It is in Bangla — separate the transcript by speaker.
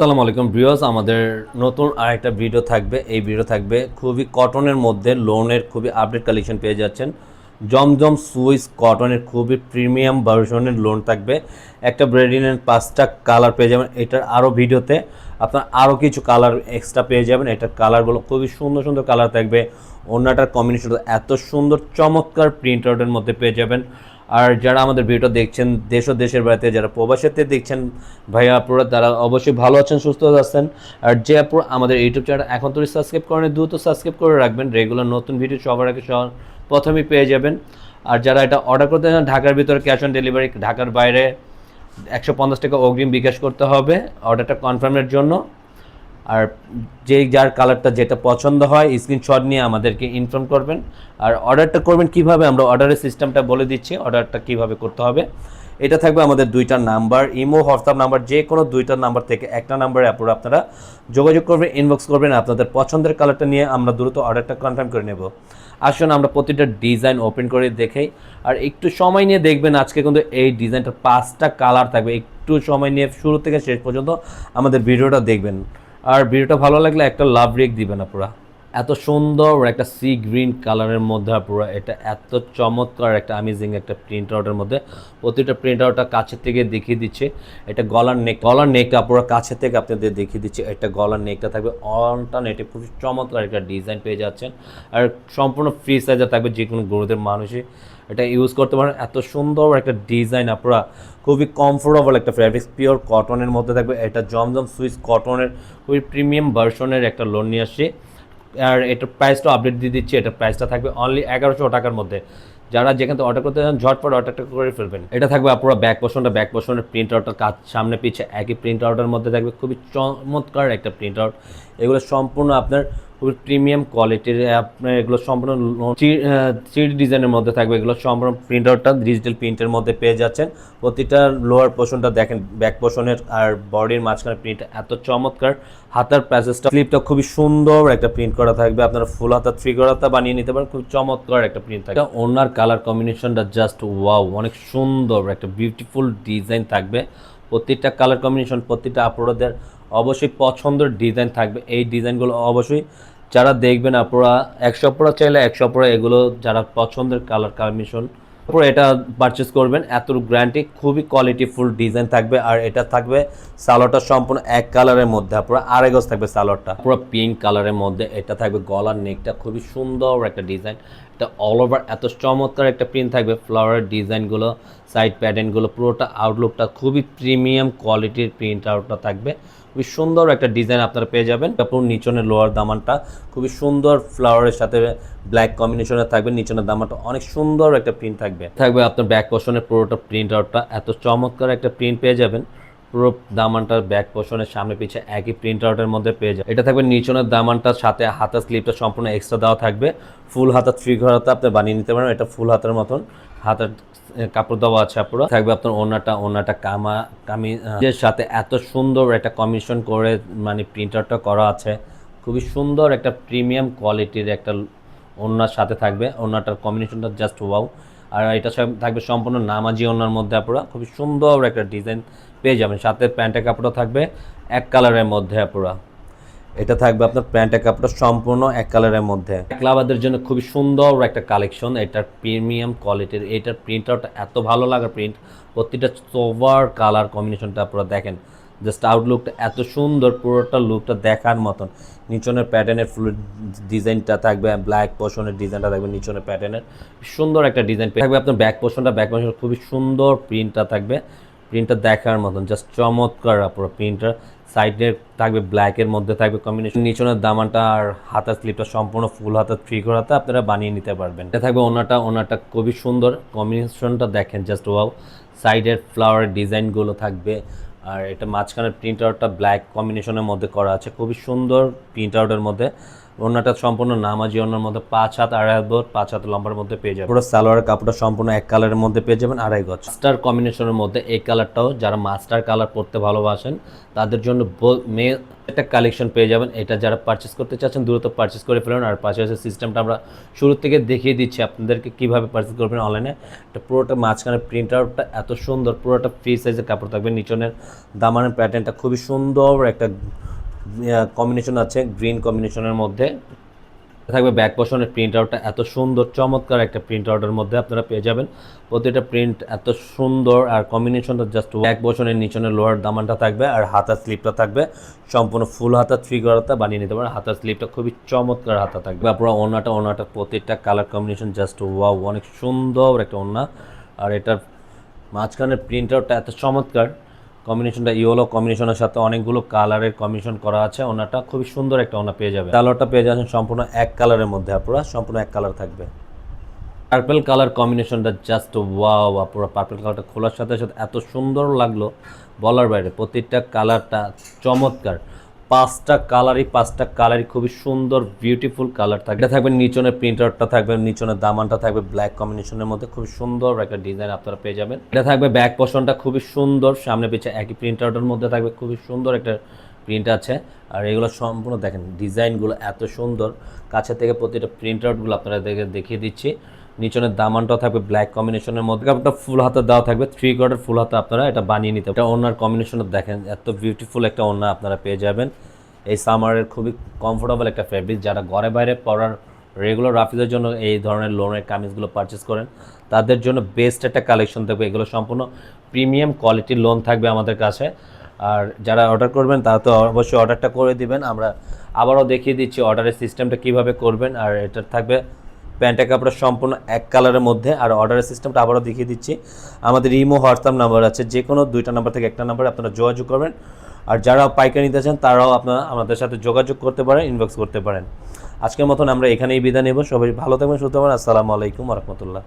Speaker 1: আসসালামু আলাইকুম ভিউয়ার্স, আমাদের নতুন আরেকটা ভিডিও থাকবে। এই ভিডিও থাকবে খুবই কটনের মধ্যে লোনের খুবই আপডেট কালেকশন পেয়ে যাচ্ছেন। জমজম সুইস কটনের খুবই প্রিমিয়াম ভার্সনের লোন থাকবে। একটা ব্রেডিনের 5টা কালার পেয়ে যাবেন। এটার আরও ভিডিওতে আপনার আরও কিছু কালার এক্সট্রা পেয়ে যাবেন। এটার কালারগুলো খুবই সুন্দর সুন্দর কালার থাকবে। অন্যটার কম্বিনেশন এত সুন্দর চমৎকার প্রিন্ট আউটের মধ্যে পেয়ে যাবেন। আর যারা আমাদের ভিডিও দেখছেন দেশ ও দেশের বাইরে, যারা প্রবাসীতে দেখছেন ভাইয়া আপুরা, তারা অবশ্যই ভালো আছেন, সুস্থ আছেন। আর যে আপুরা আমাদের ইউটিউব চ্যানেল এখন তো সাবস্ক্রাইব করেন, দ্রুত সাবস্ক্রাইব করে রাখবেন। রেগুলার নতুন ভিডিও সবার আগে প্রথমেই পেয়ে যাবেন। আর যারা এটা অর্ডার করতে চান ঢাকার ভিতরে ক্যাশ অন ডেলিভারি, ঢাকার বাইরে 150 টাকা অগ্রিম বিকাশ করতে হবে অর্ডারটা কনফার্মের জন্য। আর যার কালারটা যেটা পছন্দ হয় স্ক্রিনশট নিয়ে আমাদেরকে ইনফর্ম করবেন। আর অর্ডারটা করবেন কিভাবে, আমরা অর্ডারের সিস্টেমটা বলে দিচ্ছি, অর্ডারটা কিভাবে করতে হবে। এটা থাকবে আমাদের দুইটা নাম্বার, ইমো হোয়াটসঅ্যাপ নাম্বার, যে কোনো দুইটা নাম্বার থেকে একটা নাম্বারে আপনারা যোগাযোগ করবেন, ইনবক্স করবেন আপনাদের পছন্দের কালারটা নিয়ে, আমরা দ্রুত অর্ডারটা কনফার্ম করে নেব। আসুন আমরা প্রতিটা ডিজাইন ওপেন করে দেখেই। আর একটু সময় নিয়ে দেখবেন, আজকে কিন্তু এই ডিজাইনটার 5টা কালার থাকবে। একটু সময় নিয়ে শুরু থেকে শেষ পর্যন্ত আমাদের ভিডিওটা দেখবেন। আর ভিডিওটা ভালো লাগলে একটা লাভ রেক দিবেন আপনারা। এত সুন্দর একটা সি গ্রিন কালারের মধ্যে পুরো এটা এত চমৎকার একটা অ্যামেজিং একটা প্রিন্ট আউটের মধ্যে। প্রতিটা প্রিন্ট আউটটা কাছের থেকে দেখিয়ে দিচ্ছে। এটা গলার নেকটা পুরো কাছের থেকে আপনাদের দেখিয়ে দিচ্ছে। এটা গলার নেকটা থাকবে অল্টারনেটিভ, খুব চমৎকার একটা ডিজাইন পেয়ে যাচ্ছেন। আর সম্পূর্ণ ফ্রি সাইজে থাকবে, যে কোনো গরুদের মানুষই এটা ইউজ করতে পারেন। এত সুন্দর একটা ডিজাইন আপনারা, খুবই কমফোর্টেবল একটা ফ্যাব্রিক্স, পিওর কটনের মধ্যে থাকবে। এটা জমজম সুইস কটনের খুবই প্রিমিয়াম ভার্সনের একটা লোন নিয়ে আসছে। আর এটার প্রাইসটা আপডেট দিয়ে দিচ্ছি। এটার প্রাইসটা থাকবে অনলি 1100 টাকার মধ্যে। যারা যেখান থেকে অর্ডার করতে চান ঝটপট অর্ডারটা করে ফেলবেন। এটা থাকবে আপনারা ব্যাক পোর্শনের প্রিন্ট আউটটার কাজ সামনে পিছে একই প্রিন্ট আউটের মধ্যে থাকবে। খুবই চমৎকার একটা প্রিন্ট আউট। এগুলো সম্পূর্ণ আপনার খুবই প্রিমিয়াম কোয়ালিটির। আপনার এগুলো সম্পূর্ণ থ্রি ডিজাইনের মধ্যে থাকবে। এগুলো সম্পূর্ণ প্রিন্ট আউটটা ডিজিটাল প্রিন্টের মধ্যে পেয়ে যাচ্ছেন। প্রতিটা লোয়ার পোর্শনটা দেখেন, ব্যাক পোর্শনের আর বডির মাঝখানে প্রিন্ট এত চমৎকার। হাতার প্যাসেজটা স্লিপটা খুবই সুন্দর একটা প্রিন্ট করা থাকবে। আপনারা ফুল হাতা, থ্রি হাতা বানিয়ে নিতে পারেন। খুব চমৎকার একটা প্রিন্ট থাকবে। ওনার কালার কম্বিনেশনটা জাস্ট ওয়াও, অনেক সুন্দর একটা বিউটিফুল ডিজাইন থাকবে। প্রত্যেকটা কালার কম্বিনেশন প্রত্যেকটা আপনাদের অবশ্যই পছন্দের ডিজাইন থাকবে। এই ডিজাইনগুলো অবশ্যই যারা দেখবেন আপনারা 100 চাইলে 100 এগুলো যারা পছন্দের কালার কম্বিনেশন পুরো এটা পারচেস করবেন। এত গ্যারান্টি, খুবই কোয়ালিটিফুল ডিজাইন থাকবে। আর এটা থাকবে সালোয়ারটা সম্পূর্ণ এক কালারের মধ্যে, পুরো আড়াই গজ থাকবে সালোয়ারটা, পুরো পিঙ্ক কালারের মধ্যে। এটা থাকবে গলার নেকটা, খুবই সুন্দর একটা ডিজাইন। এটা অল ওভার এত চমৎকার একটা প্রিন্ট থাকবে। ফ্লাওয়ারের ডিজাইনগুলো, সাইড প্যাটার্নগুলো, পুরোটা আউটলুকটা খুবই প্রিমিয়াম কোয়ালিটির প্রিন্ট আউটটা থাকবে। খুবই সুন্দর একটা ডিজাইন আপনারা পেয়ে যাবেন। তারপর নিচনের লোয়ার দামানটা খুবই সুন্দর ফ্লাওয়ারের সাথে ব্ল্যাক কম্বিনেশনে থাকবে। নিচনের দামানটা অনেক সুন্দর একটা প্রিন্ট থাকবে আপনার ব্যাক পোর্শনের পুরোটা প্রিন্ট আউটটা এত চমৎকার একটা প্রিন্ট পেয়ে যাবেন। পুরো দামানটার ব্যাক পোর্শনের সামনে পিছে একই প্রিন্ট আউটের মধ্যে পেয়ে যাবে। এটা থাকবে নিচনের দামানটার সাথে হাতার স্লিপটা সম্পূর্ণ এক্সট্রা দেওয়া থাকবে। ফুল হাতা, থ্রি হাতা আপনি বানিয়ে নিতে পারেন। এটা ফুল হাতের মতন হাতের কাপড় দেওয়া আছে। পুরো থাকবে আপনার ওনাটা কামিজের সাথে এত সুন্দর একটা কমিশন করে মানে প্রিন্ট আউটটা করা আছে। খুবই সুন্দর একটা প্রিমিয়াম কোয়ালিটির একটা ওনার সাথে থাকবে। ওনাটার কম্বিনেশনটা জাস্ট ওয়াও। আর এটা থাকবে সম্পূর্ণ নামাজি ওনার মধ্যে। আপনারা খুবই সুন্দর একটা ডিজাইন পেয়ে যাবেন। সাথে প্যান্টের কাপড়টা থাকবে এক কালারের মধ্যে। আপনারা এটা থাকবে আপনার প্যান্টের কাপড়টা সম্পূর্ণ এক কালারের মধ্যে। ক্লাবারদের জন্য খুবই সুন্দর একটা কালেকশন। এটার প্রিমিয়াম কোয়ালিটির, এটার প্রিন্ট আউটটা এত ভালো লাগার প্রিন্ট। প্রতিটা সোভার কালার কম্বিনেশনটা আপনারা দেখেন, জাস্ট আউটলুকটা এত সুন্দর, পুরোটা লুকটা দেখার মতন। নিচনের প্যাটার্নের ফুল ডিজাইনটা থাকবে, ব্ল্যাক পোর্শনের ডিজাইনটা থাকবে নিচনের প্যাটার্নের। সুন্দর একটা ডিজাইন থাকবে আপনার ব্যাক পোর্শন খুবই সুন্দর প্রিন্টটা থাকবে। প্রিন্টটা দেখার মতন, জাস্ট চমৎকার পুরো প্রিন্টটা। সাইডে থাকবে ব্ল্যাকের মধ্যে থাকবে কম্বিনেশন। নিচনের দামানটা আর হাতার স্লিপটা সম্পূর্ণ ফুল হাতা, থ্রি হাতা আপনারা বানিয়ে নিতে পারবেন। এটা থাকবে ওনাটা খুবই সুন্দর কম্বিনেশনটা দেখেন, জাস্ট ওয়াও। সাইডের ফ্লাওয়ারের ডিজাইনগুলো থাকবে। আর এটা মাঝখানের প্রিন্ট আউটটা ব্ল্যাক কম্বিনেশনের মধ্যে করা আছে। খুবই সুন্দর প্রিন্ট আউটের মধ্যে ওড়নাটা সম্পূর্ণ নামাজি ওড়নার মধ্যে 5 হাত 2.5 হাত বড় 5 হাত লম্বার মধ্যে পেয়ে যাবেন। পুরো সালোয়ারের কাপড়টা সম্পূর্ণ এক কালারের মধ্যে পেয়ে যাবেন 2.5 গজ। মাস্টার কম্বিনেশনের মধ্যে এই কালারটাও যারা মাস্টার কালার পরতে ভালোবাসেন তাদের জন্য একটা কালেকশন পেয়ে যাবেন। এটা যারা পারচেস করতে চাচ্ছেন দ্রুত পারচেস করে ফেলুন। আর পাশাপাশি সিস্টেমটা আমরা শুরু থেকে দেখিয়ে দিচ্ছি আপনাদেরকে কীভাবে পারচেস করবেন অনলাইনে। এটা পুরোটা মাঝখানে প্রিন্ট আউটটা এত সুন্দর, পুরোটা ফ্রি সাইজের কাপড় থাকবে। নিচনের দামানের প্যাটার্নটা খুবই সুন্দর একটা কম্বিনেশন আছে গ্রিন কম্বিনেশনের মধ্যে থাকবে। ব্যাক পোর্শনের প্রিন্ট আউটটা এত সুন্দর, চমৎকার একটা প্রিন্ট আউটের মধ্যে আপনারা পেয়ে যাবেন। প্রতিটা প্রিন্ট এত সুন্দর আর কম্বিনেশনটা জাস্ট। ব্যাক পোর্শনের নিচনের লোয়ার দামানটা থাকবে আর হাতার স্লিপটা থাকবে সম্পূর্ণ ফুল হাতা, 3 হাতা বানিয়ে নিতে পারেন। হাতার স্লিপটা খুবই চমৎকার হাতা থাকবে। পুরো ওড়নাটা প্রতিটা কালার কম্বিনেশন জাস্ট ওয়াও, অনেক সুন্দর একটা ওড়না। আর এটার মাঝখানের প্রিন্ট আউটটা এত চমৎকার, কম্বিনেশনটা ইয়েলো কম্বিনেশনের সাথে অনেকগুলো কালারের কম্বিনেশন করা আছে। ওনাটা খুবই সুন্দর একটা ওনা পেয়ে যাবে। কালারটা পেয়ে যাচ্ছেন সম্পূর্ণ এক কালারের মধ্যে, পুরো সম্পূর্ণ এক কালার থাকবে। পার্পল কালার কম্বিনেশনটা জাস্ট ওয়াও, পুরো পার্পল কালারটা খোলার সাথে সাথে এত সুন্দর লাগলো বলার বাইরে। প্রত্যেকটা কালারটা চমৎকার, 5টা কালারই খুবই সুন্দর বিউটিফুল কালার থাকবে। এটা থাকবে নিচনের প্রিন্ট আউটটা থাকবে, নিচনের দামানটা থাকবে ব্ল্যাক কম্বিনেশনের মধ্যে খুবই সুন্দর একটা ডিজাইন আপনারা পেয়ে যাবেন। এটা থাকবে ব্যাক পোর্শনটা খুবই সুন্দর, সামনে পিছে একই প্রিন্ট আউটের মধ্যে থাকবে, খুবই সুন্দর একটা প্রিন্ট আছে। আর এগুলো সম্পূর্ণ দেখেন ডিজাইনগুলো এত সুন্দর, কাছে থেকে প্রতিটা প্রিন্ট আউটগুলো আপনারা দেখিয়ে দিচ্ছি। নিচনের দামানটাও থাকবে ব্ল্যাক কম্বিনেশনের মধ্যে, একটা ফুল হাতা দেওয়া থাকবে, 3 কোয়ার্টার ফুল হাতা আপনারা এটা বানিয়ে নিতে। এটা ওনার কম্বিনেশনটা দেখেন এত বিউটিফুল একটা ওনা আপনারা পেয়ে যাবেন। এই সামারের খুবই কমফোর্টেবল একটা ফ্যাব্রিক। যারা ঘরে বাইরে পরার রেগুলার রাফিজের জন্য এই ধরনের লোনের কামিজগুলো পারচেস করেন তাদের জন্য বেস্ট একটা কালেকশন থাকবে। এগুলো সম্পূর্ণ প্রিমিয়াম কোয়ালিটির লোন থাকবে আমাদের কাছে। আর যারা অর্ডার করবেন তারা তো অবশ্যই অর্ডারটা করে দিবেন। আমরা আবারও দেখিয়ে দিচ্ছি অর্ডারের সিস্টেমটা কীভাবে করবেন। আর এটা থাকবে প্যান্টের কাপড় সম্পূর্ণ এক কালারের মধ্যে। আর অর্ডারের সিস্টেমটা আবারও দেখিয়ে দিচ্ছি। আমাদের ইমো হোয়াটসঅ্যাপ নাম্বার আছে, যে কোনো 2টা নাম্বার থেকে একটা নাম্বারে আপনারা যোগাযোগ করবেন। আর যারা পাইকারি নিতে চান তারাও আপনারা আমাদের সাথে যোগাযোগ করতে পারেন, ইনবক্স করতে পারেন। আজকের মতন আমরা এখানেই বিদায় নেব। সবাই ভালো থাকবেন, সুস্থ থাকবেন। আসসালামু আলাইকুম ওয়া রাহমাতুল্লাহ।